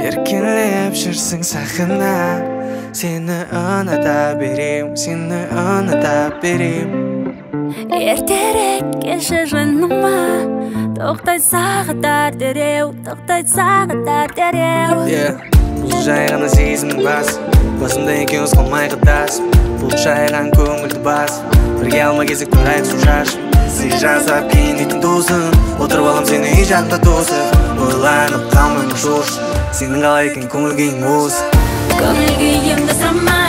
Еркелеп жүрсің сахна, сені ұната берем, сені ұната берем. Ертерек келші жаныма, тоқтай сағаттар дереу, тоқтай сағаттар дереу. Бұл жай ғана сезімнің басы, басымда екеуміз қалмай қадас. Бұл шайған көңілді бас, бірге алма кезек бір айтысу шаш. Сый жасап кейін дейтін досың, отырып алам сені үй жағында тосып. Ойланып қалмаймын жош, сенің қалай екен көңіл күйің осы. Көңіл күйімді сұрама,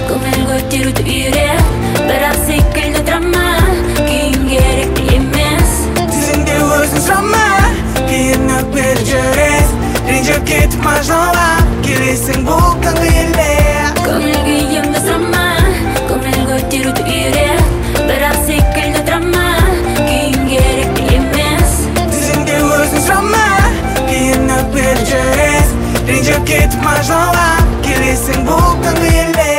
көңіл көтеруді үйрет, бірақ секілді драма, күйім керек емес. Сен де өзің сұрама, киініп бері жүрес, ренжіп кетіп мажнуға, келесің бұл таңғы елде. Көңіл күйімді сұрама, көңіл көтеруді үйрет, бірақ секілді драма, күйім керек емес. Сен де өзің сұрама, киініп бері жүрес, ренжіп кетіп мажнуға, келесің бұл таңғы елде.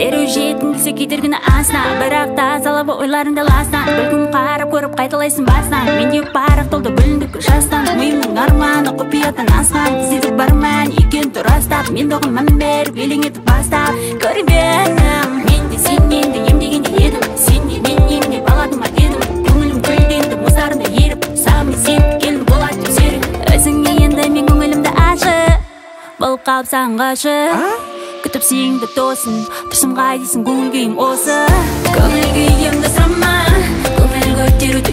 Дереу жетіндісі кедергіні асына, бірақ тазалабы ойларыңды ласына. Бәлкім қарап көріп қайталайсың басынан, менде парақ толды бүліндік жастан. Миымның арманы құпиядан асқан, іздедік бар мән екен тұрастап. Мен доғын мән беріп елең етіп бастап көріп едім. Мен де сенен де емдегенде едім, сен де менен де баладыма едім. Көңілім көлденді мұздарында еріп, саған сен келін болады деп серік. Өзіңе енді мен көңілімді ашып, болып қалып саған ғашық. Күтіп сүйіңді тосын, тұрсым қай дейсің көңіл күйім осы. Көңіл күйімді сұрама, көңіл көтеруді